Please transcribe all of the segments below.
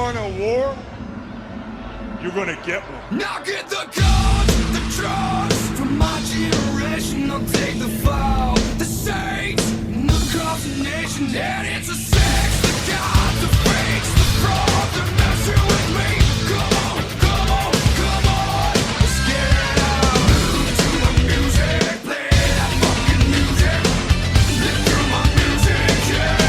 want a war, you're gonna get one. Now get the guns, the drugs from my generation. I'll take the fall, the saints, and across the nation. And it's a sex, the gods, the fakes, the fraud, they're messing with me. Come on, come on, come on. Let's get it out. Move to the music, play that fucking music. Live through my music, yeah.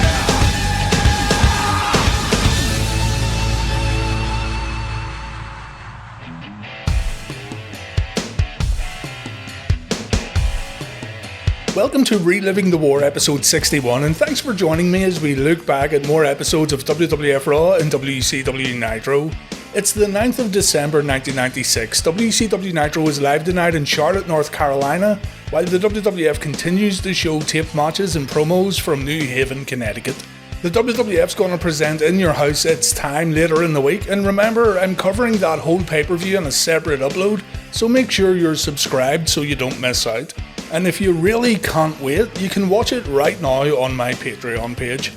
Welcome to Reliving the War episode 61, and thanks for joining me as we look back at more episodes of WWF Raw and WCW Nitro. It's the 9th of December 1996. WCW Nitro is live tonight in Charlotte, North Carolina, while the WWF continues to show taped matches and promos from New Haven, Connecticut. The WWF's going to present In Your House It's Time later in the week, and remember, I'm covering that whole pay-per-view on a separate upload, so make sure you're subscribed so you don't miss out. And if you really can't wait, you can watch it right now on my Patreon page.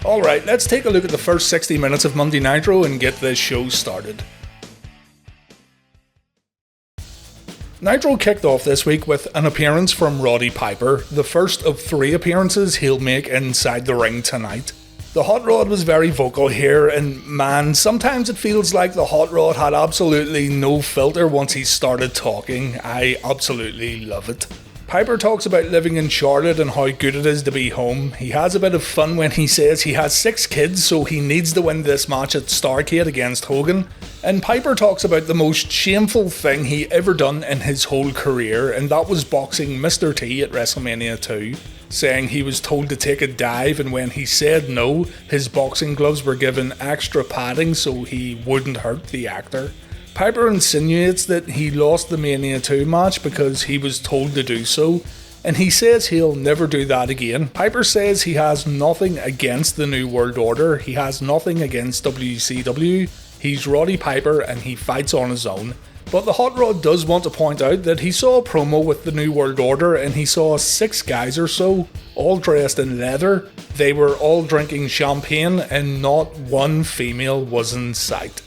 Alright, let's take a look at the first 60 minutes of Monday Nitro and get this show started. Nitro kicked off this week with an appearance from Roddy Piper, the first of 3 appearances he'll make inside the ring tonight. The Hot Rod was very vocal here, and man, sometimes it feels like the Hot Rod had absolutely no filter once he started talking. I absolutely love it. Piper talks about living in Charlotte and how good it is to be home. He has a bit of fun when he says he has 6 kids, so he needs to win this match at Starrcade against Hogan. And Piper talks about the most shameful thing he ever done in his whole career, and that was boxing Mr. T at WrestleMania 2, saying he was told to take a dive, and when he said no, his boxing gloves were given extra padding so he wouldn't hurt the actor. Piper insinuates that he lost the Mania 2 match because he was told to do so, and he says he'll never do that again. Piper says he has nothing against the New World Order, he has nothing against WCW, he's Roddy Piper and he fights on his own. But the Hot Rod does want to point out that he saw a promo with the New World Order and he saw 6 guys or so, all dressed in leather. They were all drinking champagne and not one female was in sight.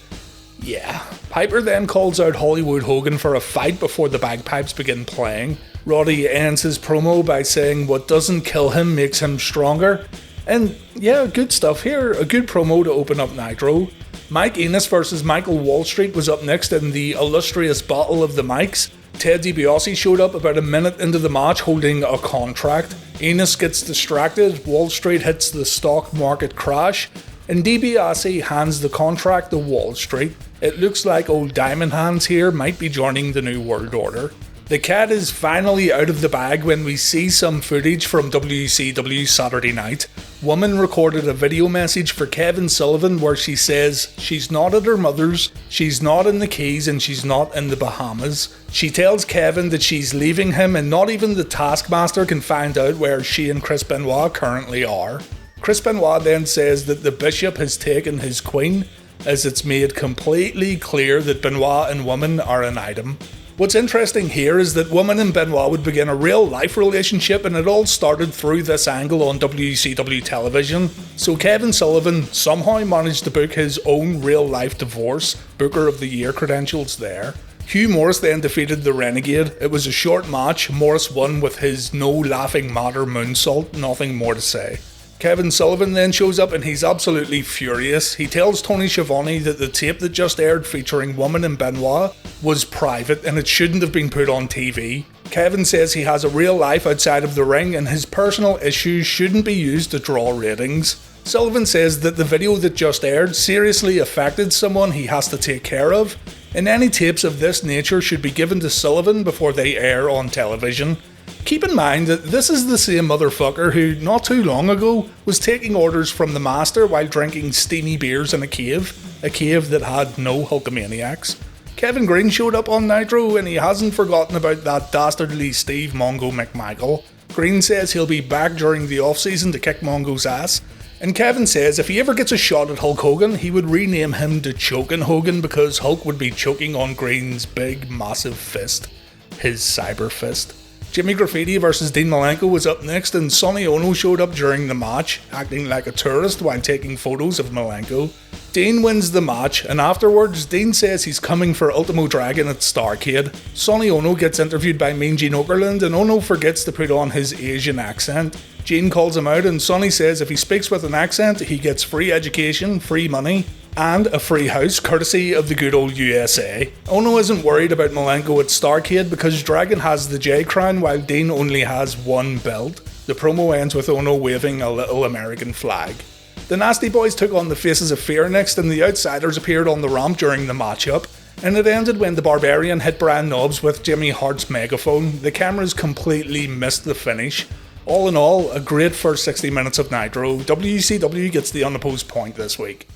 Yeah. Piper then calls out Hollywood Hogan for a fight before the bagpipes begin playing. Roddy ends his promo by saying what doesn't kill him makes him stronger. And yeah, good stuff here, a good promo to open up Nitro. Mike Enos versus Michael Wallstreet was up next in the illustrious Battle of the Mikes. Ted DiBiase showed up about a minute into the match holding a contract. Enos gets distracted, Wallstreet hits the stock market crash, and DiBiase hands the contract to Wallstreet. It looks like old Diamond Hands here might be joining the New World Order. The cat is finally out of the bag when we see some footage from WCW Saturday Night. Woman recorded a video message for Kevin Sullivan where she says she's not at her mother's, she's not in the Keys, and she's not in the Bahamas. She tells Kevin that she's leaving him and not even the Taskmaster can find out where she and Chris Benoit currently are. Chris Benoit then says that the Bishop has taken his queen, as it's made completely clear that Benoit and Woman are an item. What's interesting here is that Woman and Benoit would begin a real life relationship, and it all started through this angle on WCW television. So Kevin Sullivan somehow managed to book his own real life divorce, Booker of the Year credentials there. Hugh Morris then defeated the Renegade. It was a short match, Morris won with his no laughing matter moonsault, nothing more to say. Kevin Sullivan then shows up and he's absolutely furious. He tells Tony Schiavone that the tape that just aired featuring Woman and Benoit was private and it shouldn't have been put on TV. Kevin says he has a real life outside of the ring and his personal issues shouldn't be used to draw ratings. Sullivan says that the video that just aired seriously affected someone he has to take care of, and any tapes of this nature should be given to Sullivan before they air on television. Keep in mind that this is the same motherfucker who, not too long ago, was taking orders from the Master while drinking steamy beers in a cave that had no Hulkamaniacs. Kevin Green showed up on Nitro and he hasn't forgotten about that dastardly Steve Mongo McMichael. Green says he'll be back during the off-season to kick Mongo's ass, and Kevin says if he ever gets a shot at Hulk Hogan, he would rename him to Chokin' Hogan because Hulk would be choking on Green's big, massive fist. His cyber fist. Jimmy Graffiti vs Dean Malenko was up next, and Sonny Ono showed up during the match, acting like a tourist while taking photos of Malenko. Dean wins the match, and afterwards, Dean says he's coming for Ultimo Dragon at Starrcade. Sonny Ono gets interviewed by Mean Gene Okerlund, and Ono forgets to put on his Asian accent. Gene calls him out, and Sonny says if he speaks with an accent, he gets free education, free money, and a free house courtesy of the good old USA. Ono isn't worried about Malenko at Starrcade because Dragon has the J crown while Dean only has one belt. The promo ends with Ono waving a little American flag. The Nasty Boys took on the Faces of Fear next, and the Outsiders appeared on the ramp during the matchup. And it ended when the Barbarian hit Brian Knobbs with Jimmy Hart's megaphone. The cameras completely missed the finish. All in all, a great first 60 minutes of Nitro. WCW gets the unopposed point this week.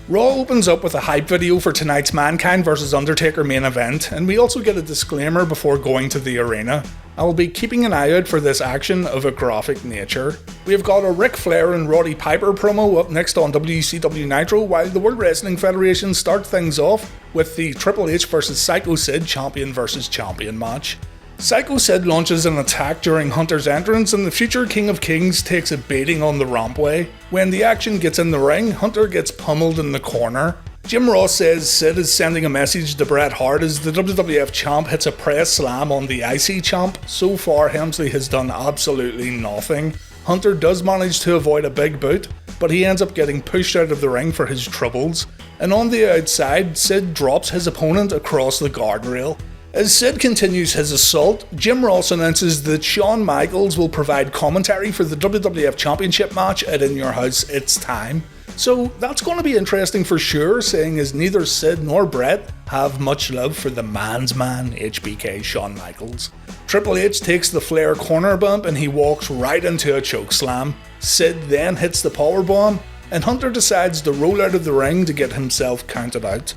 Raw opens up with a hype video for tonight's Mankind vs Undertaker main event, and we also get a disclaimer before going to the arena. I will be keeping an eye out for this action of a graphic nature. We have got a Ric Flair and Roddy Piper promo up next on WCW Nitro, while the World Wrestling Federation start things off with the Triple H vs Psycho Sid champion vs champion match. Psycho Sid launches an attack during Hunter's entrance, and the future King of Kings takes a beating on the rampway. When the action gets in the ring, Hunter gets pummeled in the corner. Jim Ross says Sid is sending a message to Bret Hart as the WWF champ hits a press slam on the IC champ. So far, Helmsley has done absolutely nothing. Hunter does manage to avoid a big boot, but he ends up getting pushed out of the ring for his troubles. And on the outside, Sid drops his opponent across the guardrail. As Sid continues his assault, Jim Ross announces that Shawn Michaels will provide commentary for the WWF Championship match at In Your House It's Time. So that's going to be interesting for sure, seeing as neither Sid nor Bret have much love for the man's man, HBK Shawn Michaels. Triple H takes the Flair corner bump and he walks right into a chokeslam. Sid then hits the powerbomb, and Hunter decides to roll out of the ring to get himself counted out.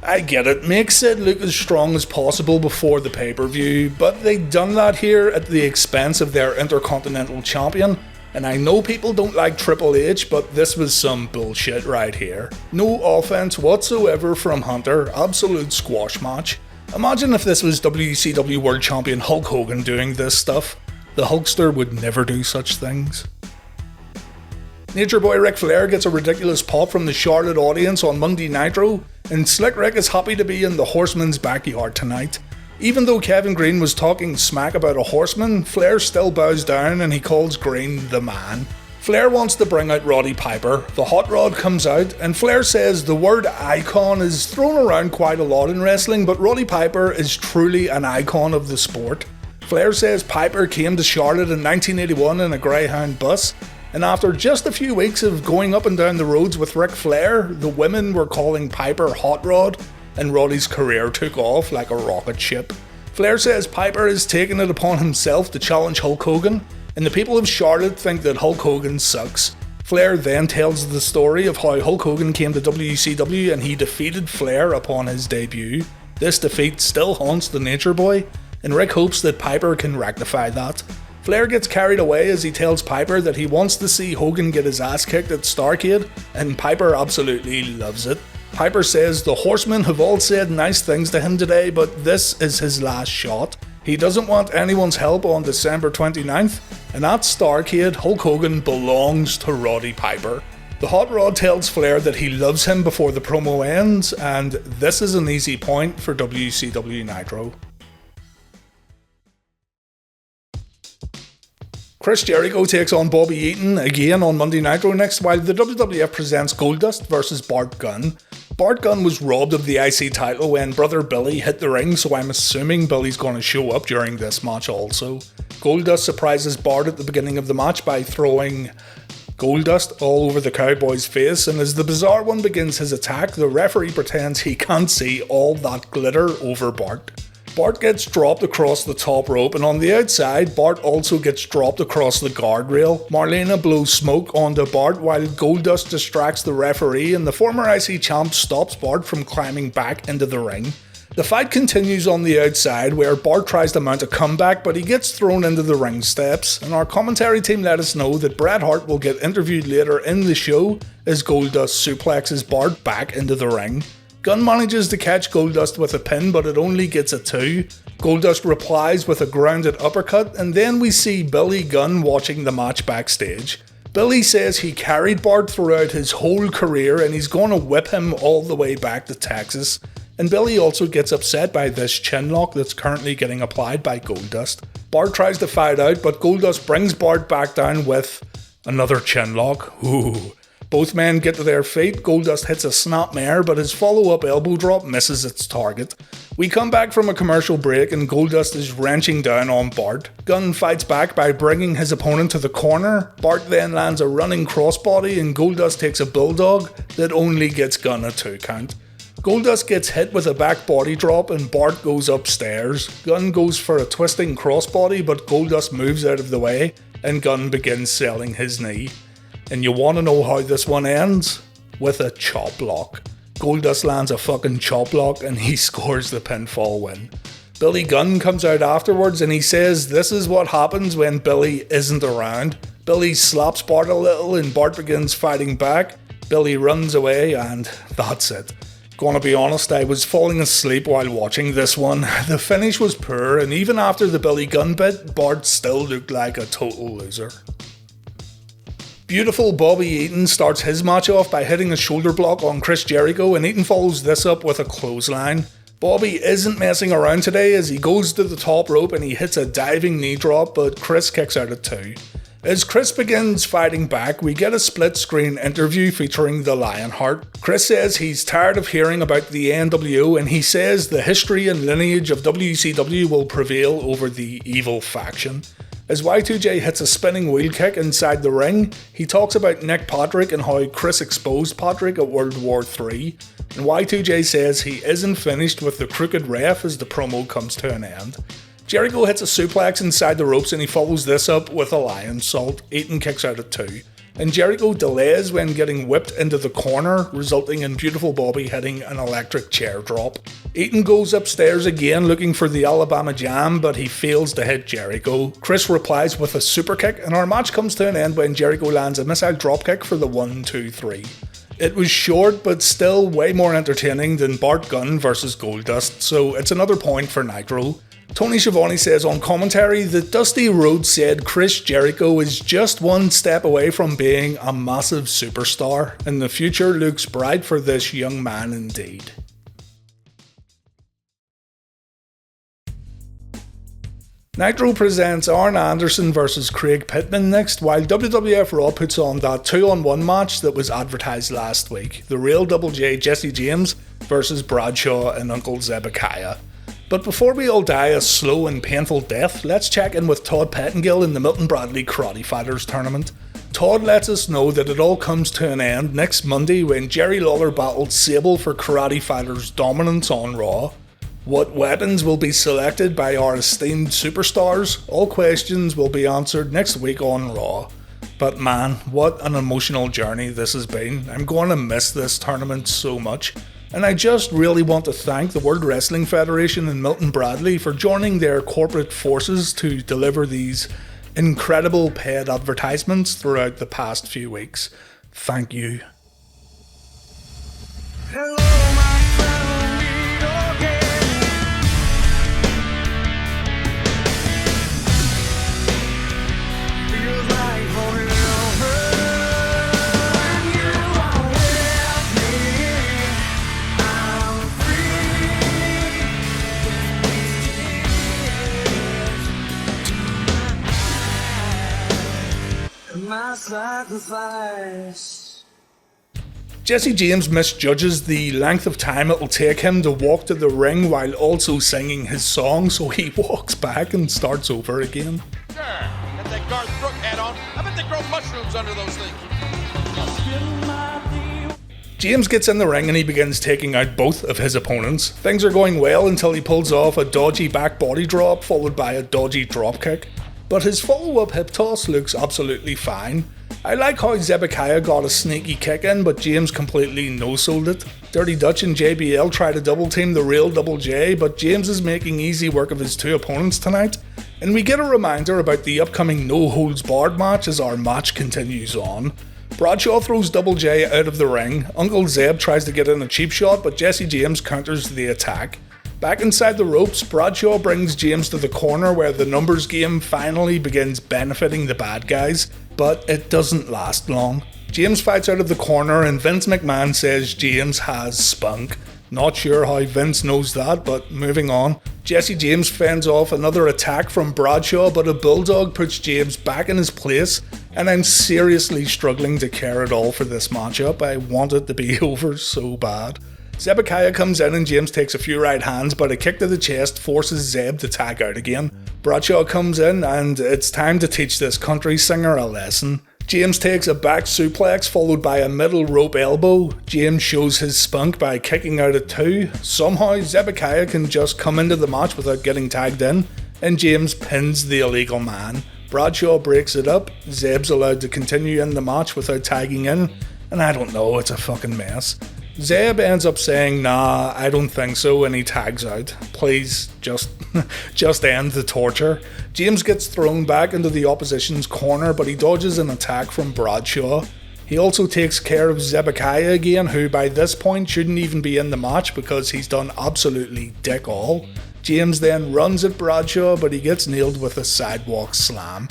I get it, make Sid look as strong as possible before the pay-per-view, but they done that here at the expense of their Intercontinental Champion, and I know people don't like Triple H, but this was some bullshit right here. No offense whatsoever from Hunter, absolute squash match. Imagine if this was WCW World Champion Hulk Hogan doing this stuff. The Hulkster would never do such things. Nature Boy Ric Flair gets a ridiculous pop from the Charlotte audience on Monday Nitro, and Slick Rick is happy to be in the Horseman's backyard tonight. Even though Kevin Green was talking smack about a horseman, Flair still bows down and he calls Green the man. Flair wants to bring out Roddy Piper, the hot rod comes out, and Flair says the word icon is thrown around quite a lot in wrestling, but Roddy Piper is truly an icon of the sport. Flair says Piper came to Charlotte in 1981 in a Greyhound bus, and after just a few weeks of going up and down the roads with Ric Flair, the women were calling Piper Hot Rod, and Roddy's career took off like a rocket ship. Flair says Piper has taken it upon himself to challenge Hulk Hogan, and the people of Charlotte think that Hulk Hogan sucks. Flair then tells the story of how Hulk Hogan came to WCW and he defeated Flair upon his debut. This defeat still haunts the Nature Boy, and Rick hopes that Piper can rectify that. Flair gets carried away as he tells Piper that he wants to see Hogan get his ass kicked at Starrcade, and Piper absolutely loves it. Piper says the Horsemen have all said nice things to him today, but this is his last shot. He doesn't want anyone's help on December 29th, and at Starrcade, Hulk Hogan belongs to Roddy Piper. The Hot Rod tells Flair that he loves him before the promo ends, and this is an easy point for WCW Nitro. Chris Jericho takes on Bobby Eaton again on Monday Nitro next, while the WWF presents Goldust vs Bart Gunn. Bart Gunn was robbed of the IC title when Brother Billy hit the ring, so I'm assuming Billy's going to show up during this match also. Goldust surprises Bart at the beginning of the match by throwing Goldust all over the Cowboy's face, and as the Bizarre One begins his attack, the referee pretends he can't see all that glitter over Bart. Bart gets dropped across the top rope, and on the outside, Bart also gets dropped across the guardrail. Marlena blows smoke onto Bart while Goldust distracts the referee, and the former IC champ stops Bart from climbing back into the ring. The fight continues on the outside where Bart tries to mount a comeback, but he gets thrown into the ring steps, and our commentary team let us know that Bret Hart will get interviewed later in the show as Goldust suplexes Bart back into the ring. Gunn manages to catch Goldust with a pin, but it only gets a 2. Goldust replies with a grounded uppercut, and then we see Billy Gunn watching the match backstage. Billy says he carried Bart throughout his whole career and he's gonna whip him all the way back to Texas. And Billy also gets upset by this chinlock that's currently getting applied by Goldust. Bart tries to fight out, but Goldust brings Bart back down with another chinlock. Ooh. Both men get to their feet, Goldust hits a snapmare, but his follow-up elbow drop misses its target. We come back from a commercial break and Goldust is wrenching down on Bart. Gunn fights back by bringing his opponent to the corner. Bart then lands a running crossbody and Goldust takes a bulldog that only gets Gunn a 2 count. Goldust gets hit with a back body drop and Bart goes upstairs. Gunn goes for a twisting crossbody, but Goldust moves out of the way and Gunn begins selling his knee. And you want to know how this one ends? With a chop block. Goldust lands a fucking chop block and he scores the pinfall win. Billy Gunn comes out afterwards and he says this is what happens when Billy isn't around. Billy slaps Bart a little and Bart begins fighting back. Billy runs away and that's it. Gonna be honest, I was falling asleep while watching this one. The finish was poor and even after the Billy Gunn bit, Bart still looked like a total loser. Beautiful Bobby Eaton starts his match off by hitting a shoulder block on Chris Jericho and Eaton follows this up with a clothesline. Bobby isn't messing around today as he goes to the top rope and he hits a diving knee drop, but Chris kicks out at 2. As Chris begins fighting back, we get a split screen interview featuring the Lionheart. Chris says he's tired of hearing about the NWO and he says the history and lineage of WCW will prevail over the evil faction. As Y2J hits a spinning wheel kick inside the ring, he talks about Nick Patrick and how Chris exposed Patrick at World War III, and Y2J says he isn't finished with the crooked ref as the promo comes to an end. Jericho hits a suplex inside the ropes and he follows this up with a lion salt. Eaton kicks out at 2. And Jericho delays when getting whipped into the corner, resulting in Beautiful Bobby hitting an electric chair drop. Eaton goes upstairs again looking for the Alabama Jam, but he fails to hit Jericho. Chris replies with a super kick, and our match comes to an end when Jericho lands a missile dropkick for the 1-2-3. It was short, but still way more entertaining than Bart Gunn vs Goldust, so it's another point for Nitro. Tony Schiavone says on commentary that Dusty Rhodes said Chris Jericho is just one step away from being a massive superstar, and the future looks bright for this young man indeed. Nitro presents Arn Anderson vs Craig Pittman next, while WWF Raw puts on that 2-on-1 match that was advertised last week, the real Double J Jesse James vs Bradshaw and Uncle Zebekiah. But before we all die a slow and painful death, let's check in with Todd Pettengill in the Milton Bradley Karate Fighters tournament. Todd lets us know that it all comes to an end next Monday when Jerry Lawler battles Sable for Karate Fighters dominance on Raw. What weapons will be selected by our esteemed superstars? All questions will be answered next week on Raw. But man, what an emotional journey this has been. I'm going to miss this tournament so much. And I just really want to thank the World Wrestling Federation and Milton Bradley for joining their corporate forces to deliver these incredible paid advertisements throughout the past few weeks. Thank you. Hello, my friend, we again. Feels like holding over. When you are with me, I'm free. My sacrifice. Jesse James misjudges the length of time it will take him to walk to the ring while also singing his song, so he walks back and starts over again. Sure, got that Garth Brooks hat on. I bet they grow mushrooms under those things. James gets in the ring and he begins taking out both of his opponents. Things are going well until he pulls off a dodgy back body drop followed by a dodgy dropkick. But his follow-up hip toss looks absolutely fine. I like how Zebekiah got a sneaky kick in, but James completely no-sold it. Dirty Dutch and JBL try to double team the real Double J, but James is making easy work of his two opponents tonight. And we get a reminder about the upcoming No Holds Barred match as our match continues on. Bradshaw throws Double J out of the ring. Uncle Zeb tries to get in a cheap shot, but Jesse James counters the attack. Back inside the ropes, Bradshaw brings James to the corner where the numbers game finally begins benefiting the bad guys, but it doesn't last long. James fights out of the corner and Vince McMahon says James has spunk. Not sure how Vince knows that, but moving on. Jesse James fends off another attack from Bradshaw, but a bulldog puts James back in his place, and I'm seriously struggling to care at all for this matchup. I want it to be over so bad. Zebekiah comes in and James takes a few right hands, but a kick to the chest forces Zeb to tag out again. Bradshaw comes in and it's time to teach this country singer a lesson. James takes a back suplex followed by a middle rope elbow. James shows his spunk by kicking out at 2. Somehow Zebekiah can just come into the match without getting tagged in, and James pins the illegal man. Bradshaw breaks it up, Zeb's allowed to continue in the match without tagging in, and I don't know, it's a fucking mess. Zeb ends up saying, "Nah, I don't think so," and he tags out. Please, just end the torture. James gets thrown back into the opposition's corner, but he dodges an attack from Bradshaw. He also takes care of Zebekiah again, who by this point shouldn't even be in the match because he's done absolutely dick all. James then runs at Bradshaw, but he gets nailed with a sidewalk slam.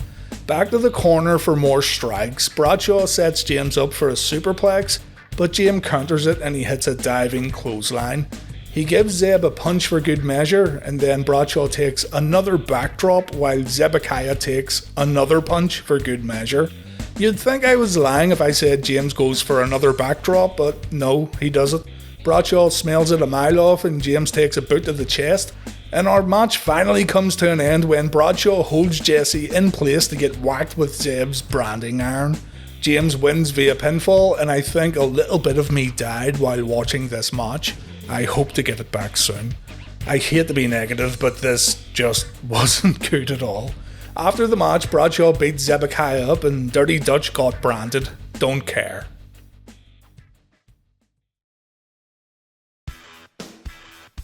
Back to the corner for more strikes. Bradshaw sets James up for a superplex, but James counters it and he hits a diving clothesline. He gives Zeb a punch for good measure, and then Bradshaw takes another backdrop while Zebekiah takes another punch for good measure. You'd think I was lying if I said James goes for another backdrop, but no, he doesn't. Bradshaw smells it a mile off and James takes a boot to the chest, and our match finally comes to an end when Bradshaw holds Jesse in place to get whacked with Zeb's branding iron. James wins via pinfall, and I think a little bit of me died while watching this match. I hope to get it back soon. I hate to be negative, but this just wasn't good at all. After the match, Bradshaw beat Zebekiah up and Dirty Dutch got branded. Don't care.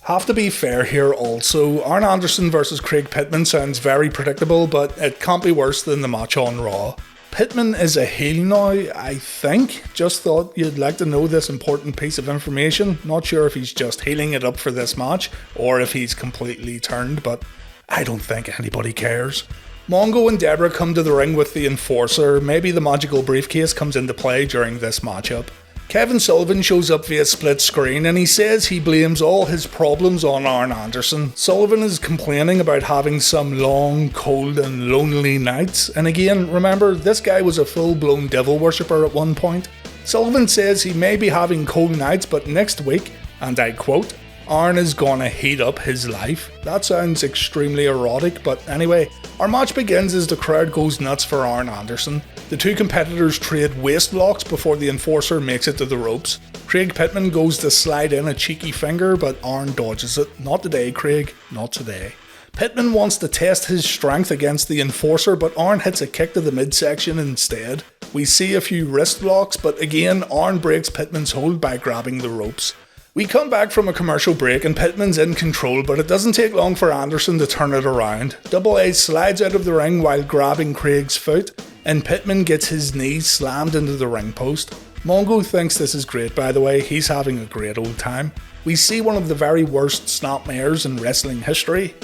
Have to be fair here also, Arn Anderson vs Craig Pittman sounds very predictable, but it can't be worse than the match on Raw. Pittman is a heel now, I think. Just thought you'd like to know this important piece of information. Not sure if he's just healing it up for this match, or if he's completely turned, but I don't think anybody cares. Mongo and Deborah come to the ring with the Enforcer. Maybe the magical briefcase comes into play during this matchup. Kevin Sullivan shows up via split screen and he says he blames all his problems on Arn Anderson. Sullivan is complaining about having some long, cold and lonely nights, and again, remember, this guy was a full-blown devil worshipper at one point. Sullivan says he may be having cold nights, but next week, and I quote, Arn is gonna heat up his life. That sounds extremely erotic, but anyway, our match begins as the crowd goes nuts for Arn Anderson. The two competitors trade waist locks before the Enforcer makes it to the ropes. Craig Pittman goes to slide in a cheeky finger, but Arn dodges it. Not today, Craig, not today. Pittman wants to test his strength against the Enforcer, but Arn hits a kick to the midsection instead. We see a few wrist locks, but again, Arn breaks Pittman's hold by grabbing the ropes. We come back from a commercial break and Pittman's in control, but it doesn't take long for Anderson to turn it around. Double A slides out of the ring while grabbing Craig's foot, and Pittman gets his knee slammed into the ring post. Mongo thinks this is great, by the way. He's having a great old time. We see one of the very worst snapmares in wrestling history.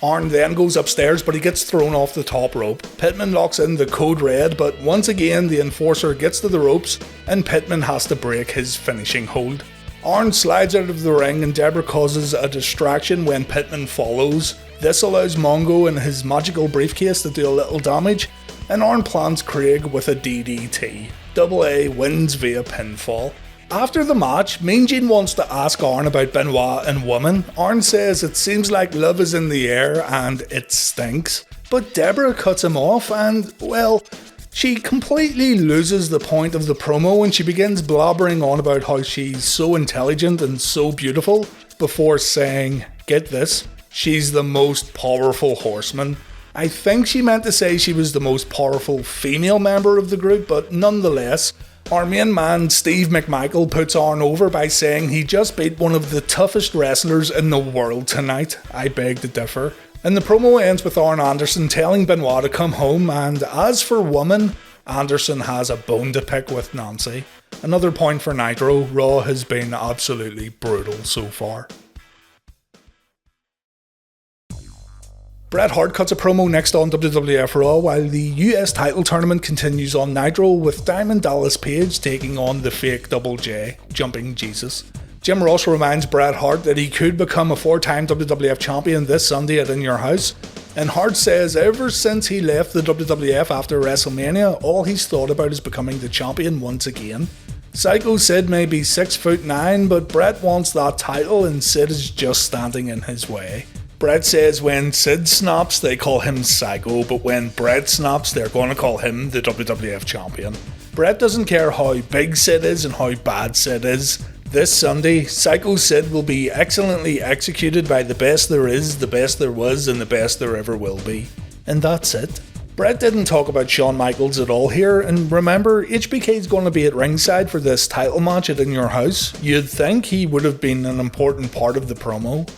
Arn then goes upstairs, but he gets thrown off the top rope. Pittman locks in the code red, but once again the Enforcer gets to the ropes and Pittman has to break his finishing hold. Arn slides out of the ring and Deborah causes a distraction when Pittman follows. This allows Mongo and his magical briefcase to do a little damage, and Arn plants Craig with a DDT. Double A wins via pinfall. After the match, Mean Gene wants to ask Arn about Benoit and women. Arn says it seems like love is in the air and it stinks. But Deborah cuts him off and, well, she completely loses the point of the promo when she begins blabbering on about how she's so intelligent and so beautiful, before saying, get this, she's the most powerful horseman. I think she meant to say she was the most powerful female member of the group, but nonetheless, our main man Steve McMichael puts Arn over by saying he just beat one of the toughest wrestlers in the world tonight. I beg to differ. And the promo ends with Arn Anderson telling Benoit to come home, and as for woman, Anderson has a bone to pick with Nancy. Another point for Nitro, Raw has been absolutely brutal so far. Bret Hart cuts a promo next on WWF Raw while the US title tournament continues on Nitro with Diamond Dallas Page taking on the fake Double J, Jumping Jesus. Jim Ross reminds Bret Hart that he could become a 4-time WWF champion this Sunday at In Your House, and Hart says ever since he left the WWF after WrestleMania, all he's thought about is becoming the champion once again. Psycho Sid may be 6'9", but Bret wants that title and Sid is just standing in his way. Bret says when Sid snaps, they call him Psycho, but when Bret snaps, they're going to call him the WWF champion. Bret doesn't care how big Sid is and how bad Sid is. This Sunday, Psycho Sid will be excellently executed by the best there is, the best there was, and the best there ever will be. And that's it. Bret didn't talk about Shawn Michaels at all here, and remember, HBK's going to be at ringside for this title match at In Your House. You'd think he would have been an important part of the promo.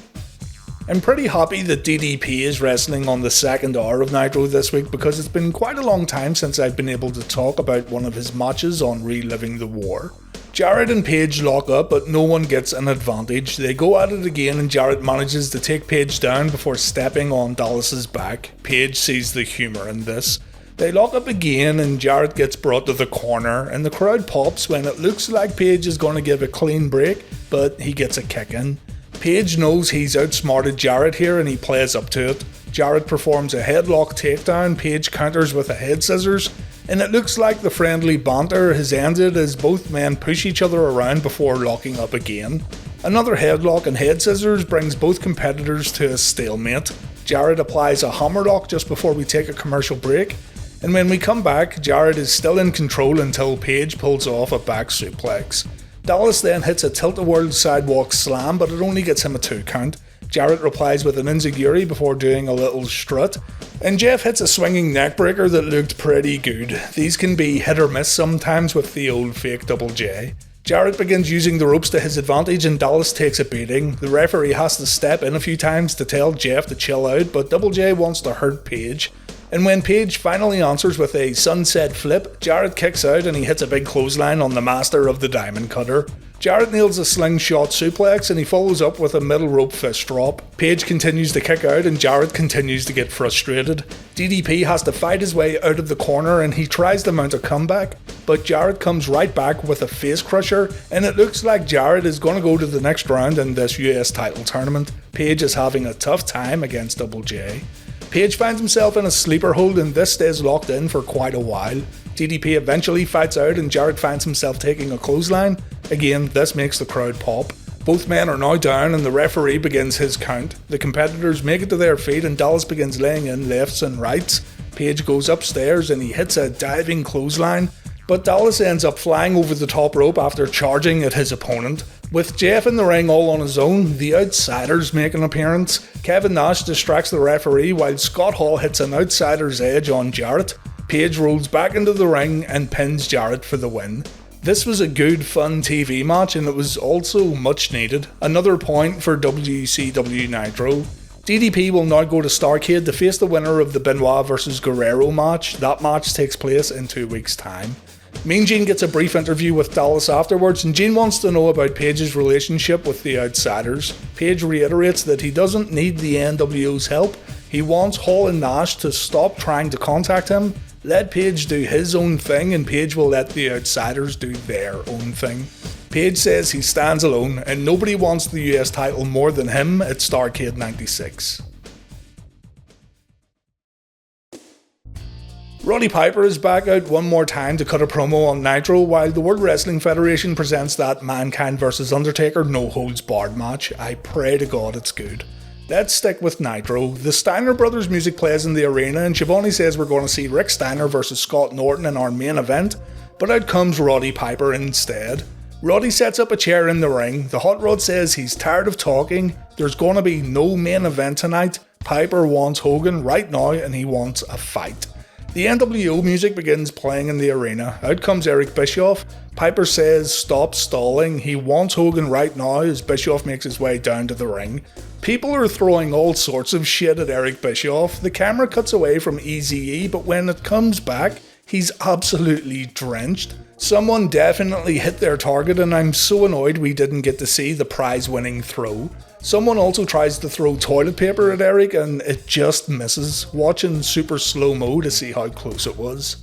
I'm pretty happy that DDP is wrestling on the second hour of Nitro this week because it's been quite a long time since I've been able to talk about one of his matches on Reliving the War. Jarrett and Page lock up, but no one gets an advantage. They go at it again and Jarrett manages to take Page down before stepping on Dallas's back. Page sees the humour in this. They lock up again and Jarrett gets brought to the corner and the crowd pops when it looks like Page is going to give a clean break, but he gets a kick in. Page knows he's outsmarted Jarrett here and he plays up to it. Jarrett performs a headlock takedown, Page counters with a head scissors, and it looks like the friendly banter has ended as both men push each other around before locking up again. Another headlock and head scissors brings both competitors to a stalemate. Jarrett applies a hammerlock just before we take a commercial break, and when we come back, Jarrett is still in control until Page pulls off a back suplex. Dallas then hits a tilt-a-whirl sidewalk slam, but it only gets him a 2 count. Jarrett replies with an enziguri before doing a little strut, and Jeff hits a swinging neckbreaker that looked pretty good. These can be hit or miss sometimes with the old fake Double J. Jarrett begins using the ropes to his advantage and Dallas takes a beating. The referee has to step in a few times to tell Jeff to chill out, but Double J wants to hurt Page. And when Page finally answers with a sunset flip, Jarrett kicks out and he hits a big clothesline on the master of the diamond cutter. Jarrett nails a slingshot suplex and he follows up with a middle rope fist drop. Page continues to kick out and Jarrett continues to get frustrated. DDP has to fight his way out of the corner and he tries to mount a comeback, but Jarrett comes right back with a face crusher and it looks like Jarrett is going to go to the next round in this US title tournament. Page is having a tough time against Double J. Page finds himself in a sleeper hold and this stays locked in for quite a while. DDP eventually fights out and Jarrett finds himself taking a clothesline. Again, this makes the crowd pop. Both men are now down and the referee begins his count. The competitors make it to their feet and Dallas begins laying in lefts and rights. Page goes upstairs and he hits a diving clothesline, but Dallas ends up flying over the top rope after charging at his opponent. With Jeff in the ring all on his own, the Outsiders make an appearance. Kevin Nash distracts the referee while Scott Hall hits an Outsider's Edge on Jarrett. Page rolls back into the ring and pins Jarrett for the win. This was a good, fun TV match and it was also much needed. Another point for WCW Nitro. DDP will now go to Starrcade to face the winner of the Benoit vs Guerrero match. That match takes place in 2 weeks' time. Mean Gene gets a brief interview with Dallas afterwards and Gene wants to know about Page's relationship with the Outsiders. Page reiterates that he doesn't need the NWO's help. He wants Hall and Nash to stop trying to contact him. Let Page do his own thing and Page will let the Outsiders do their own thing. Page says he stands alone and nobody wants the US title more than him at Starrcade 96. Roddy Piper is back out one more time to cut a promo on Nitro while the World Wrestling Federation presents that Mankind vs Undertaker no-holds-barred match. I pray to God it's good. Let's stick with Nitro. The Steiner Brothers music plays in the arena and Schiavone says we're going to see Rick Steiner vs Scott Norton in our main event, but out comes Roddy Piper instead. Roddy sets up a chair in the ring. The Hot Rod says he's tired of talking. There's going to be no main event tonight. Piper wants Hogan right now and he wants a fight. The NWO music begins playing in the arena. Out comes Eric Bischoff. Piper says stop stalling. He wants Hogan right now as Bischoff makes his way down to the ring. People are throwing all sorts of shit at Eric Bischoff. The camera cuts away from Eazy-E, but when it comes back, He's absolutely drenched. Someone definitely hit their target, and I'm so annoyed we didn't get to see the prize-winning throw. Someone also tries to throw toilet paper at Eric and it just misses, watching super slow-mo to see how close it was.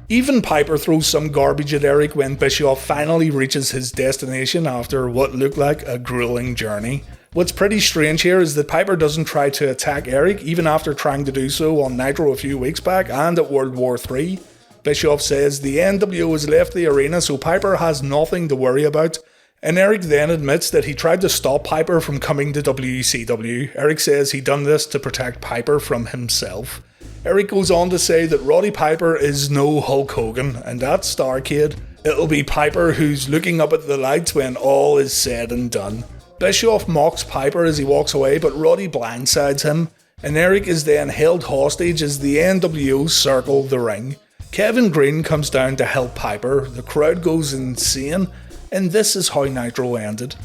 Even Piper throws some garbage at Eric when Bischoff finally reaches his destination after what looked like a grueling journey. What's pretty strange here is that Piper doesn't try to attack Eric even after trying to do so on Nitro a few weeks back and at World War III. Bischoff says the NWO has left the arena, so Piper has nothing to worry about, and Eric then admits that he tried to stop Piper from coming to WCW. Eric says he done this to protect Piper from himself. Eric goes on to say that Roddy Piper is no Hulk Hogan, and at Starrcade, it'll be Piper who's looking up at the lights when all is said and done. Bischoff mocks Piper as he walks away, but Roddy blindsides him, and Eric is then held hostage as the NWO circle the ring. Kevin Green comes down to help Piper, the crowd goes insane, and this is how Nitro ended.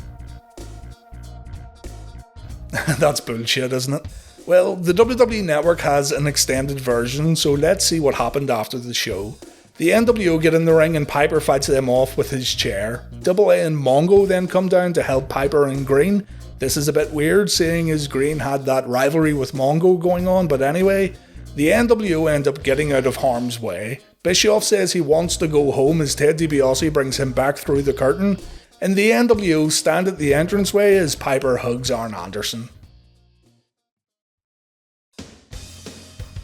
That's bullshit, isn't it? Well, the WWE Network has an extended version, so let's see what happened after the show. The NWO get in the ring and Piper fights them off with his chair. Double A and Mongo then come down to help Piper and Green. This is a bit weird, seeing as Green had that rivalry with Mongo going on, but anyway, the NWO end up getting out of harm's way. Bischoff says he wants to go home as Ted DiBiase brings him back through the curtain, and the NWO stand at the entranceway as Piper hugs Arn Anderson.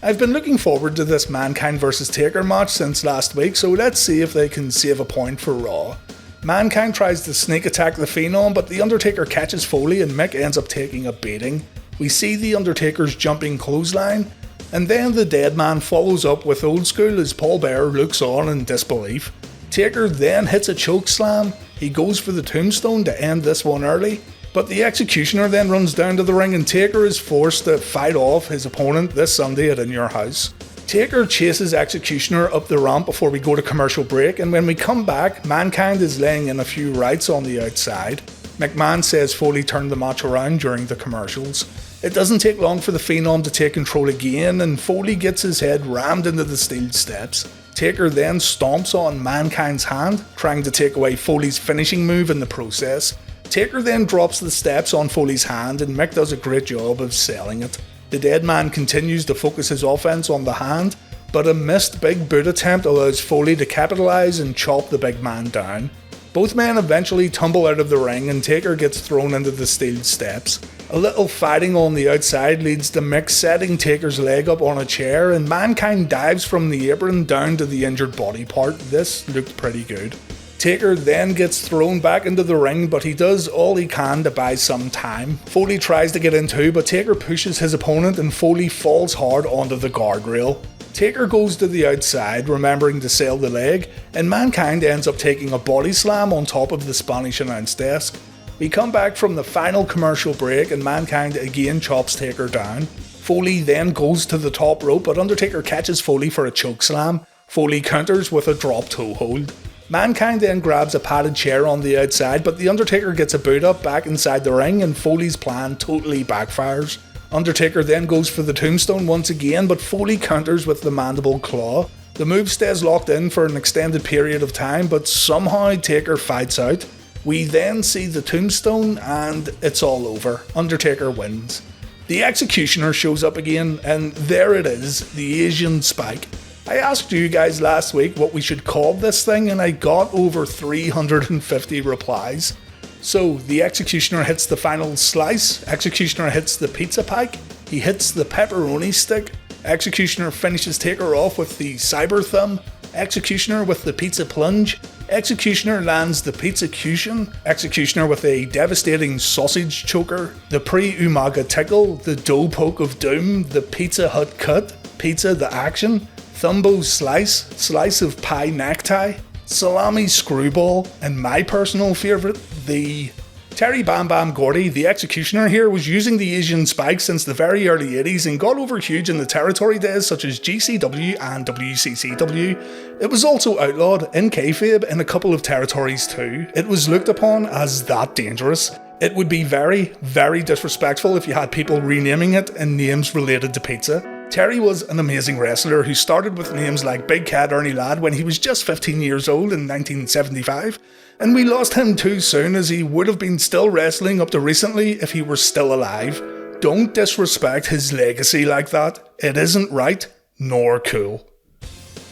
I've been looking forward to this Mankind vs Taker match since last week, so let's see if they can save a point for Raw. Mankind tries to sneak attack the Phenom, but the Undertaker catches Foley and Mick ends up taking a beating. We see the Undertaker's jumping clothesline, and then the Dead Man follows up with Old School as Paul Bearer looks on in disbelief. Taker then hits a choke slam. He goes for the tombstone to end this one early, but the Executioner then runs down to the ring and Taker is forced to fight off his opponent this Sunday at In Your House. Taker chases Executioner up the ramp before we go to commercial break, and when we come back, Mankind is laying in a few rights on the outside. McMahon says Foley turned the match around during the commercials. It doesn't take long for the Phenom to take control again, and Foley gets his head rammed into the steel steps. Taker then stomps on Mankind's hand, trying to take away Foley's finishing move in the process. Taker then drops the steps on Foley's hand, and Mick does a great job of selling it. The Dead Man continues to focus his offense on the hand, but a missed big boot attempt allows Foley to capitalise and chop the big man down. Both men eventually tumble out of the ring and Taker gets thrown into the steel steps. A little fighting on the outside leads to Mick setting Taker's leg up on a chair, and Mankind dives from the apron down to the injured body part. This looked pretty good. Taker then gets thrown back into the ring, but he does all he can to buy some time. Foley tries to get in too, but Taker pushes his opponent and Foley falls hard onto the guardrail. Taker goes to the outside, remembering to sell the leg, and Mankind ends up taking a body slam on top of the Spanish announce desk. We come back from the final commercial break and Mankind again chops Taker down. Foley then goes to the top rope, but Undertaker catches Foley for a chokeslam. Foley counters with a drop toe hold. Mankind then grabs a padded chair on the outside, but the Undertaker gets a boot up back inside the ring and Foley's plan totally backfires. Undertaker then goes for the tombstone once again, but Foley counters with the mandible claw. The move stays locked in for an extended period of time, but somehow Taker fights out. We then see the tombstone and it's all over. Undertaker wins. The Executioner shows up again, and there it is, the Asian Spike. I asked you guys last week what we should call this thing, and I got over 350 replies. So, the Executioner hits the final slice, Executioner hits the pizza pike, he hits the pepperoni stick, Executioner finishes Taker off with the cyber thumb, Executioner with the pizza plunge, Executioner lands the pizzacution, Executioner with a devastating sausage choker, the pre-Umaga tickle, the dough poke of doom, the Pizza Hut cut, pizza the action, Thumbo slice, slice of pie necktie, salami screwball, and my personal favourite, the... Terry Bam Bam Gordy, the Executioner here, was using the Asian Spike since the very early 80s and got over huge in the territory days such as GCW and WCCW. It was also outlawed in kayfabe in a couple of territories too. It was looked upon as that dangerous. It would be very, very disrespectful if you had people renaming it in names related to pizza. Terry was an amazing wrestler who started with names like Big Cat Ernie Ladd when he was just 15 years old in 1975, and we lost him too soon as he would have been still wrestling up to recently if he were still alive. Don't disrespect his legacy like that. It isn't right, nor cool.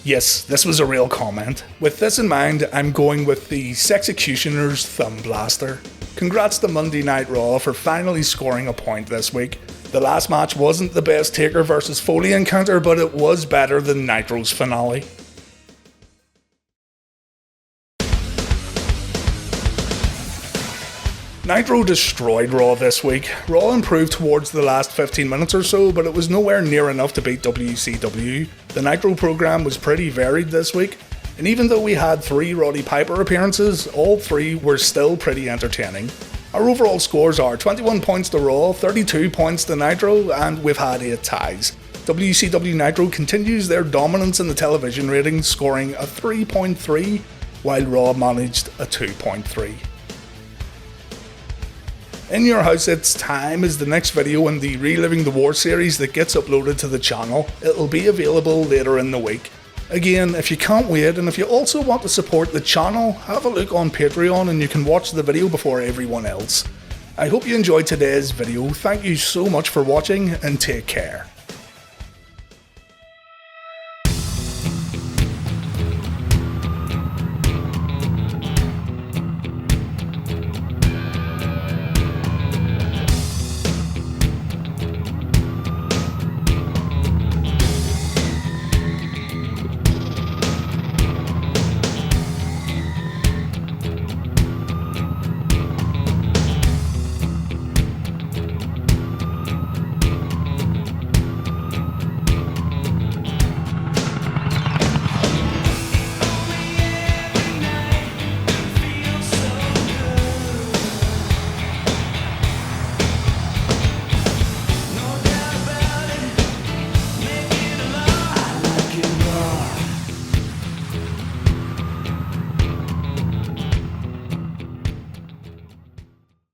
Yes, this was a real comment. With this in mind, I'm going with the Sexecutioner's Thumb Blaster. Congrats to Monday Night Raw for finally scoring a point this week. The last match wasn't the best Taker vs Foley encounter, but it was better than Nitro's finale. Nitro destroyed Raw this week. Raw improved towards the last 15 minutes or so, but it was nowhere near enough to beat WCW. The Nitro program was pretty varied this week, and even though we had 3 Roddy Piper appearances, all 3 were still pretty entertaining. Our overall scores are 21 points to Raw, 32 points to Nitro, and we've had 8 ties. WCW Nitro continues their dominance in the television ratings, scoring a 3.3, while Raw managed a 2.3. In your house it's time is the next video in the Reliving the War series that gets uploaded to the channel. It'll be available later in the week. Again, if you can't wait and if you also want to support the channel, have a look on Patreon and you can watch the video before everyone else. I hope you enjoyed today's video. Thank you so much for watching and take care.